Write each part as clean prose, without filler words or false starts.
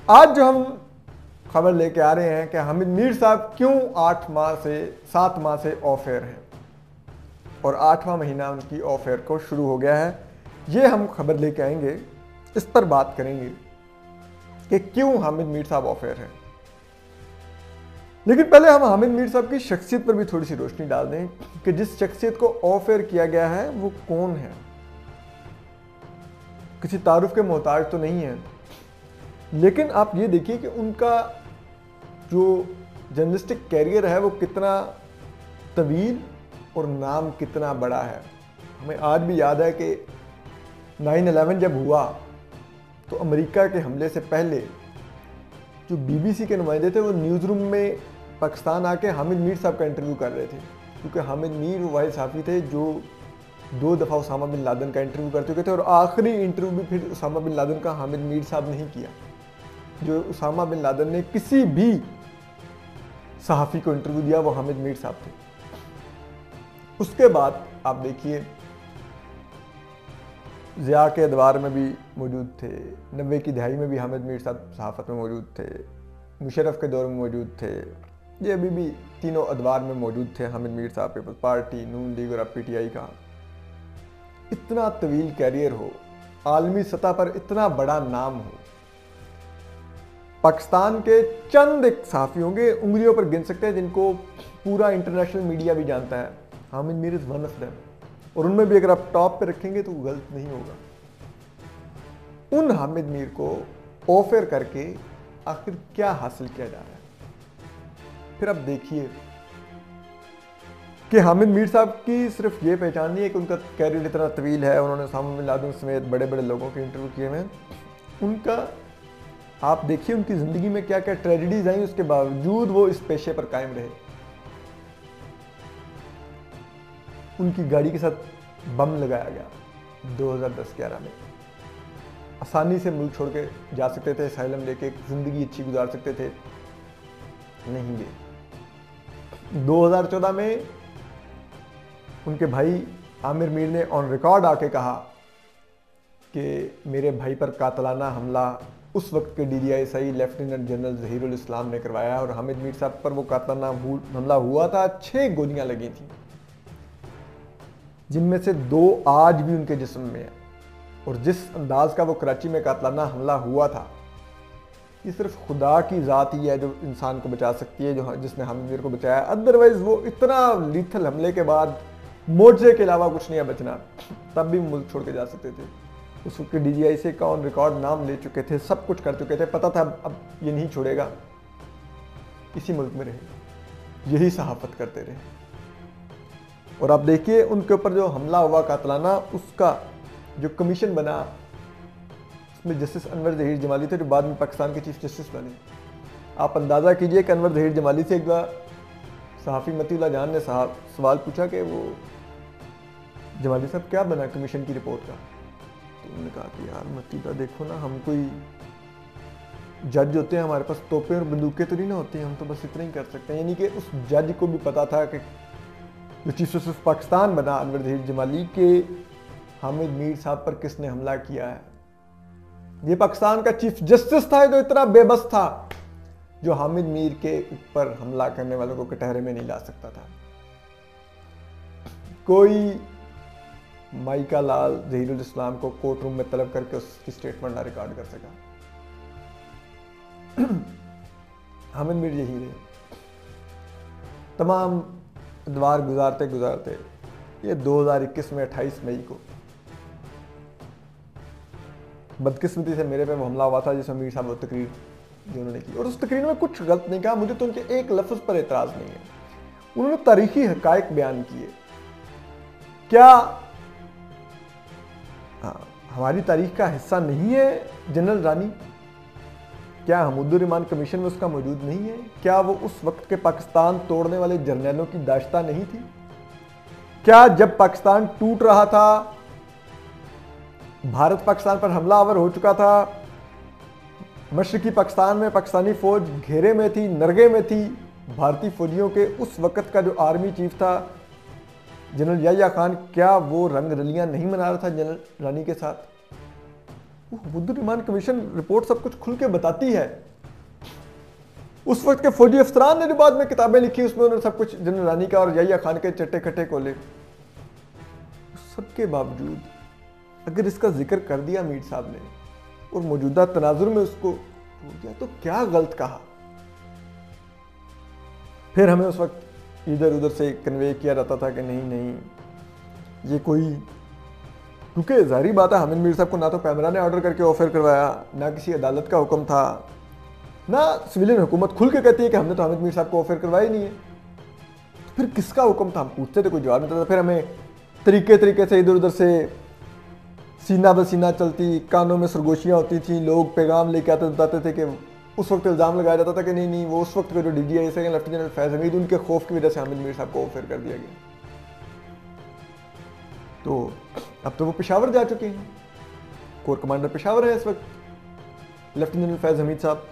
आज जो हम खबर लेके आ रहे हैं कि हामिद मीर साहब क्यों 7 माह से ऑफ एयर हैं और 8वां महीना उनकी ऑफ एयर को शुरू हो गया है, ये हम खबर लेके आएंगे। इस पर बात करेंगे कि क्यों हामिद मीर साहब ऑफ एयर हैं। लेकिन पहले हम हामिद मीर साहब की शख्सियत पर भी थोड़ी सी रोशनी डाल दें कि जिस शख्सियत को ऑफ एयर किया गया है वो कौन है। किसी तारुफ के मोहताज तो नहीं है, लेकिन आप ये देखिए कि उनका जो जर्नलिस्टिक कैरियर है वो कितना तवील और नाम कितना बड़ा है। हमें आज भी याद है कि 9/11 जब हुआ तो अमेरिका के हमले से पहले जो बीबीसी के नुमाइंदे थे वो न्यूज़ रूम में पाकिस्तान आके हामिद मीर साहब का इंटरव्यू कर रहे थे, क्योंकि हामिद मीर वो वाहिद सहाफ़ी थे जो 2 दफ़ा उसामा बिन लादेन का इंटरव्यू कर चुके थे और आखिरी इंटरव्यू भी फिर उसामा बिन लादेन का हामिद मीर साहब नहीं किया। जो उसामा बिन लादेन ने किसी भी सहाफ़ी को इंटरव्यू दिया वो हामिद मीर साहब थे। उसके बाद आप देखिए ज़िया के अदवार में भी मौजूद थे, 90 की दहाई में भी हामिद मीर साहब सहाफ़त में मौजूद थे, मुशर्रफ के दौर में मौजूद थे, ये अभी भी तीनों अदवार में मौजूद थे हामिद मीर साहब। पीपल्स पार्टी, नून लीग और अब पीटीआई का इतना तवील कैरियर हो, आलमी सतह पर इतना बड़ा नाम हो। पाकिस्तान के चंद एक सहाफ़ी होंगे, उंगलियों पर गिन सकते हैं, जिनको पूरा इंटरनेशनल मीडिया भी जानता है। Hamid Mir is one of them, और उनमें भी अगर आप टॉप पे रखेंगे तो गलत नहीं होगा। उन हामिद मीर को ऑफ एयर करके आखिर क्या हासिल किया जा रहा है। फिर अब देखिए कि हामिद मीर साहब की सिर्फ ये पहचान नहीं है कि उनका कैरियर इतना तवील है, उन्होंने उसामा बिन लादेन समेत बड़े बड़े लोगों के इंटरव्यू किए हैं। उनका आप देखिए उनकी ज़िंदगी में क्या क्या ट्रेजेडीज आई, उसके बावजूद वो इस पेशे पर कायम रहे। उनकी गाड़ी के साथ बम लगाया गया 2010-11 में। आसानी से मुल्क छोड़ के जा सकते थे, असाइलम लेके ज़िंदगी अच्छी गुजार सकते थे, नहीं गए। 2014 में उनके भाई आमिर मीर ने ऑन रिकॉर्ड आके कहा कि मेरे भाई पर कातलाना हमला उस वक्त के DDISI लेफ्टिनेंट जनरल ज़हीरुल इस्लाम ने करवाया और हामिद मीर साहब पर वो कातलाना हमला हुआ था। 6 गोलियां लगी थी, जिनमें से 2 आज भी उनके जिस्म में है। और जिस अंदाज का वो कराची में कातलाना हमला हुआ था, ये सिर्फ खुदा की ज़ात ही है जो इंसान को बचा सकती है, जो जिसने हामिद मीर को बचाया। अदरवाइज वो इतना लीथल हमले के बाद मोर्चे के अलावा कुछ नहीं है बचना, तब भी मुल्क छोड़ के जा सकते थे। उस वक्त DDISI का ऑन रिकॉर्ड नाम ले चुके थे, सब कुछ कर चुके थे, पता था अब ये नहीं छोड़ेगा, इसी मुल्क में रहे, यही सहाफ़त करते रहे। और आप देखिए उनके ऊपर जो हमला हुआ कातलाना, उसका जो कमीशन बना उसमें जस्टिस अनवर ज़हीर जमाली थे, जो बाद में पाकिस्तान के चीफ जस्टिस बने। आप अंदाज़ा कीजिए कि अनवर ज़हीर जमाली से एक बार सहाफ़ी मतीउल्लाह जान ने सवाल पूछा कि वो जमाली साहब क्या बना कमीशन की रिपोर्ट का, तो उन्होंने कहा कि यार मतीउल्लाह देखो ना, हम कोई जज होते हैं, हमारे पास तोपें और बंदूकें तो नहीं ना होती, हम तो बस इतना ही कर सकते हैं। यानी कि उस जज को भी पता था कि जो चीफ जस्टिस पाकिस्तान बना अनवर ज़हीर जमाली के हामिद मीर साहब पर किसने हमला किया है। ये पाकिस्तान का चीफ जस्टिस था जो इतना बेबस था, जो हामिद मीर के ऊपर हमला करने वालों को कटहरे में नहीं ला सकता था। कोई माइका लाल ज़हीरुल इस्लाम को कोर्ट रूम में तलब करके उसकी स्टेटमेंट ना रिकॉर्ड कर सका। हामिद मीर यही रहे। तमाम अदवार गुजारते गुजारते ये 2021 में 28 मई को बदकिस्मती से मेरे पे वो हमला हुआ था, जिसमें मीर साहब वो तकरीर जो उन्होंने की, और उस तकरीर में कुछ गलत नहीं कहा, मुझे तो उनके एक लफ्ज़ पर एतराज़ नहीं है। उन्होंने तारीखी हक़ाइक़ बयान किए। क्या हमारी तारीख का हिस्सा नहीं है जनरल रानी? क्या हमूदुर रहमान कमीशन में उसका मौजूद नहीं है? क्या वो उस वक्त के पाकिस्तान तोड़ने वाले जर्नैलों की दाश्ता नहीं थी? क्या जब पाकिस्तान टूट रहा था, भारत पाकिस्तान पर हमलावर हो चुका था, मशरकी पाकिस्तान में पाकिस्तानी फौज घेरे में थी, नरगे में थी, भारतीय फौजियों के उस वक्त का जो आर्मी चीफ था जनरल याह्या खान, क्या वो रंग रलियां नहीं मना रहा था जनरल रानी के साथ? हबीबुर्रहमान कमीशन रिपोर्ट सब कुछ खुल के बताती है। उस वक्त के फौजी अफसरान ने जो बाद में किताबें लिखी उसमें उन्होंने सब कुछ जनरल रानी का और याहिया खान के चट्टे खट्टे खोले। सबके बावजूद अगर इसका जिक्र कर दिया मीर साहब ने और मौजूदा तनाजुर में उसको बोल दिया तो क्या गलत कहा। फिर हमें उस वक्त इधर उधर से कन्वे किया जाता था कि नहीं नहीं ये कोई, क्योंकि जाहिर बात है हामिद मीर साहब को ना तो पैमरा ने ऑर्डर करके ऑफर करवाया, ना किसी अदालत का हुक्म था, ना सिविलियन हुकूमत खुल के कहती है कि हमने तो हामिद मीर साहब को ऑफर करवाया ही नहीं है। तो फिर किसका हुक्म था? हम पूछते थे, कोई जवाब नहीं देता था। फिर हमें तरीके से इधर उधर से सीना बसीना चलती, कानों में सरगोशियाँ होती थी, लोग पैगाम लेके आते बताते थे कि उस वक्त इल्ज़ाम लगाया जाता था कि नहीं नहीं वो उस वक्त के जो DGI से लेफ्टिनेंट जनरल फैज़ हमीद उनके खौफ की वजह से हामिद मीर साहब को ऑफर कर दिया गया। तो अब तो वो पेशावर जा चुके हैं, कोर कमांडर पेशावर है इस वक्त लेफ्टिनेंट जनरल फैज़ हमीद साहब।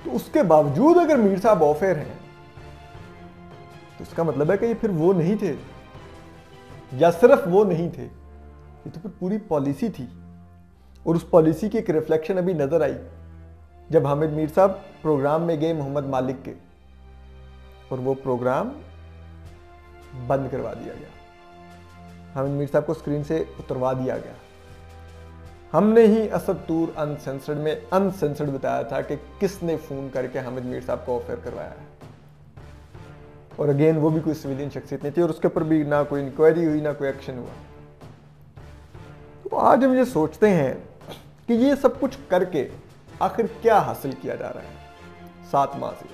तो उसके बावजूद अगर मीर साहब ऑफर हैं तो इसका मतलब है कि ये फिर वो नहीं थे, या सिर्फ वो नहीं थे, ये तो फिर पूरी पॉलिसी थी। और उस पॉलिसी की एक रिफ्लेक्शन अभी नजर आई जब हामिद मीर साहब प्रोग्राम में गए मोहम्मद मालिक के, और वो प्रोग्राम बंद करवा दिया गया। हामिद मीर साहब को स्क्रीन से उतरवा दिया गया। हमने ही असद टूर अनसेंसर्ड में अनसेंसर्ड बताया था कि किसने फोन करके हामिद मीर साहब को ऑफर करवाया है, और अगेन वो भी कोई सिविलियन शख्सियत नहीं थी, और उसके ऊपर भी ना कोई इंक्वायरी हुई ना कोई एक्शन हुआ। तो आज हम ये सोचते हैं कि ये सब कुछ करके आखिर क्या हासिल किया जा रहा है 7 माह से।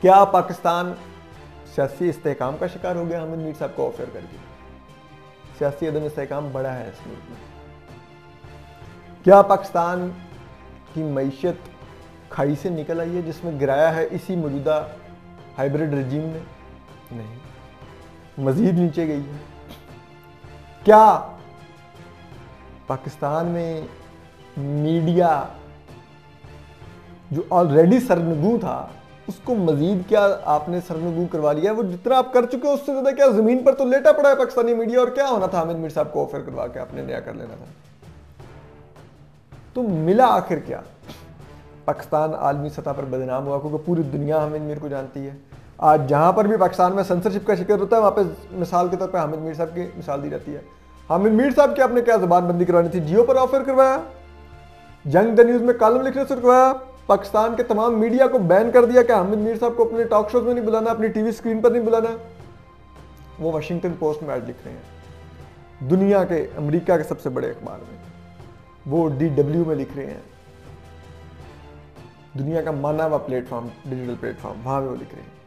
क्या पाकिस्तान सियासी इस्तेहकाम का शिकार हो गया हामिद मीर साहब को ऑफर करके? सियासी अदम इस्तेहकाम बड़ा है इस मुल्क में। क्या पाकिस्तान की मईशत खाई से निकल आई है जिसमें गिराया है इसी मौजूदा हाइब्रिड रजीम ने? नहीं, मजीद नीचे गई है। क्या पाकिस्तान में मीडिया जो ऑलरेडी सरनगू था उसको मजीद क्या आपने सरनगू करवा लिया? वो जितना आप कर चुके हो उससे ज्यादा क्या जमीन पर तो लेटा पड़ा है पाकिस्तानी मीडिया। और क्या होना था हामिद मीर साहब को ऑफर करवा के आपने नया कर लेना था। तो मिला आखिर क्या? पाकिस्तान आलमी सतह पर बदनाम हुआ क्योंकि पूरी दुनिया हामिद मीर को जानती है। आज जहां पर भी पाकिस्तान में सेंसरशिप का शिकार होता है वहां पे मिसाल के तौर पर हामिद मीर साहब की मिसाल दी जाती है। हामिद मीर साहब की आपने क्या जबानबंदी करवानी थी? जियो पर ऑफर करवाया, जंग द न्यूज में कॉलम लिखने से करवाया, पाकिस्तान के तमाम मीडिया को बैन कर दिया कि हामिद मीर साहब को अपने टॉक शोज में नहीं बुलाना, अपनी टीवी स्क्रीन पर नहीं बुलाना। वो वाशिंगटन पोस्ट में आज लिख रहे हैं, दुनिया के अमेरिका के सबसे बड़े अखबार में। वो DW में लिख रहे हैं, दुनिया का माना हुआ प्लेटफॉर्म, डिजिटल प्लेटफॉर्म, वहां वो लिख रहे हैं।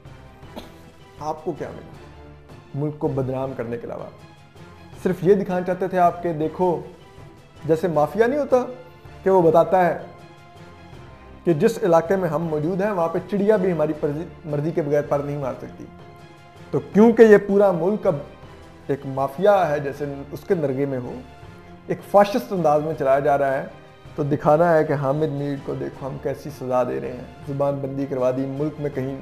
आपको क्या मिला मुल्क को बदनाम करने के अलावा? सिर्फ ये दिखाना चाहते थे आपके, देखो जैसे माफिया नहीं होता कि वो बताता है कि जिस इलाके में हम मौजूद हैं वहां पे चिड़िया भी हमारी मर्जी के बगैर पर नहीं मार सकती। तो क्योंकि ये पूरा मुल्क अब एक माफिया है जैसे उसके नरगे में हो, एक फाशिस्ट अंदाज में चलाया जा रहा है, तो दिखाना है कि हामिद मीर को देखो हम कैसी सजा दे रहे हैं, जुबानबंदी करवा दी, मुल्क में कहीं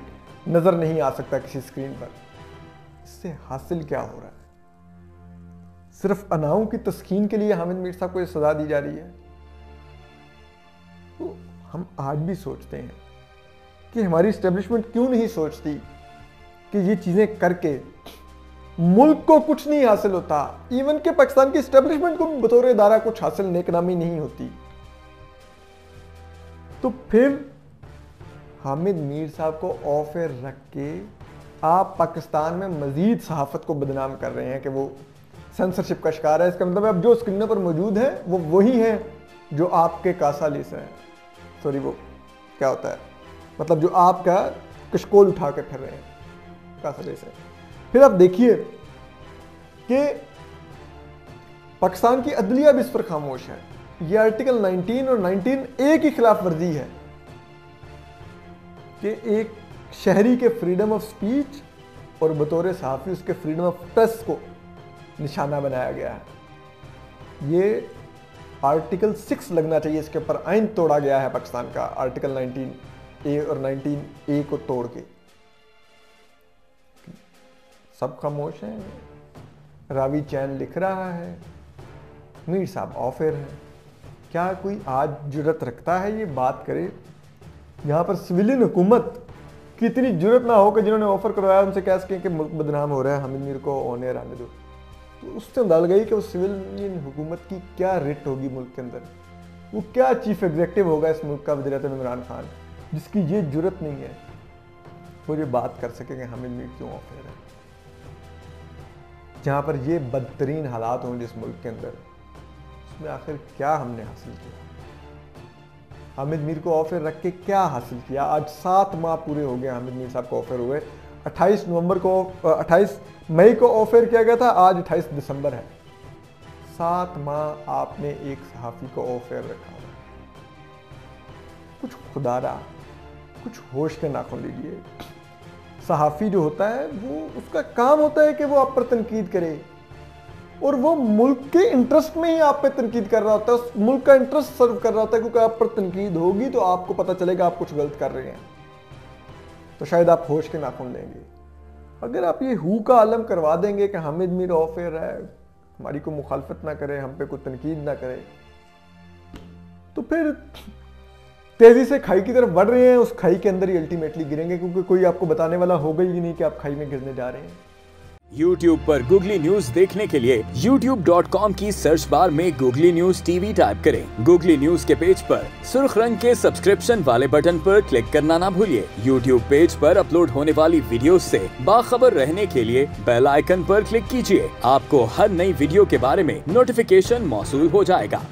नजर नहीं आ सकता किसी स्क्रीन पर। इससे हासिल क्या हो रहा है? सिर्फ अनाओं की तस्कीन के लिए हामिद मीर साहब को ये सजा दी जा रही है। तो हम आज भी सोचते हैं कि हमारी इस्टेब्लिशमेंट क्यों नहीं सोचती कि ये चीजें करके मुल्क को कुछ नहीं हासिल होता, इवन के पाकिस्तान की इस्टेब्लिशमेंट को बतौर इदारा कुछ हासिल नेकनामी नहीं होती। तो फिर हामिद मीर साहब को ऑफर रख के आप पाकिस्तान में मजीद सहाफत को बदनाम कर रहे हैं कि वो सेंसरशिप का शिकार है। इसका मतलब अब जो स्क्रीनों पर मौजूद है वो वही है जो आपके कासालिस है, सॉरी वो क्या होता है, मतलब जो आपका कशकोल उठा के फिर रहे हैं, कासालिस है। फिर आप देखिए कि पाकिस्तान की अदलिया भी इस पर खामोश है। ये आर्टिकल 19 और 19A की खिलाफ वर्जी है कि एक शहरी के फ्रीडम ऑफ स्पीच और बतौर सहाफ़ी उसके फ्रीडम ऑफ प्रेस को निशाना बनाया गया है। ये आर्टिकल 6 लगना चाहिए, इसके ऊपर आइन तोड़ा गया है पाकिस्तान का, आर्टिकल 19A और 19A को तोड़ के। सब खामोश हैं, रावी चैन लिख रहा है, मीर साहब ऑफर है। क्या कोई आज जुर्रत रखता है ये बात करे? यहाँ पर सिविलियन हुकूमत की इतनी जुर्रत ना हो कि जिन्होंने ऑफर करवाया उनसे कह सकें कि मुल्क बदनाम हो रहा है, हामिद मीर को ऑन रहने दो। तो उससे अंदाजा गई कि वो सिविलियन हुकूमत की क्या रेट होगी मुल्क के अंदर, वो क्या चीफ एग्जीक्यूटिव होगा इस मुल्क का वज़ीर-ए-आज़म इमरान खान, जिसकी ये जुर्रत नहीं है वो ये बात कर सके कि हामिद मीर क्यों ऑफर है। जहाँ पर ये बदतरीन हालात हों जिस मुल्क के अंदर, उसमें आखिर क्या हमने हासिल किया? हामिद मीर को ऑफर रख के क्या हासिल किया? आज 7 माह पूरे हो गए हामिद मीर साहब को ऑफर हुए। 28 मई को ऑफर किया गया था, आज 28 दिसंबर है। 7 माह आपने एक सहाफ़ी को ऑफर रखा हुआ। कुछ खुदारा, कुछ होश के नाखून लीजिए। सहाफ़ी जो होता है वो उसका काम होता है कि वो आप पर तनकीद करे, और वो मुल्क के इंटरेस्ट में ही आप पे तनकीद कर रहा होता है, मुल्क का इंटरेस्ट सर्व कर रहा होता है, क्योंकि आप पर तनकीद होगी तो आपको पता चलेगा आप कुछ गलत कर रहे हैं, तो शायद आप होश के नाखून लेंगे। अगर आप ये हु का आलम करवा देंगे कि हामिद मीर ऑफर है, हमारी कोई मुखालफत ना करे, हम पे कोई तनकीद ना करे, तो फिर तेजी से खाई की तरफ बढ़ रहे हैं, उस खाई के अंदर ही अल्टीमेटली गिरेंगे, क्योंकि कोई आपको बताने वाला होगा ही नहीं कि आप खाई में गिरने जा रहे हैं। YouTube पर गूगली न्यूज देखने के लिए youtube.com की सर्च बार में गूगली न्यूज टीवी टाइप करें। गूगली न्यूज के पेज पर सुर्ख रंग के सब्सक्रिप्शन वाले बटन पर क्लिक करना ना भूलिए। YouTube पेज पर अपलोड होने वाली वीडियोस से बाखबर रहने के लिए बेल आइकन पर क्लिक कीजिए। आपको हर नई वीडियो के बारे में नोटिफिकेशन मौसूल हो जाएगा।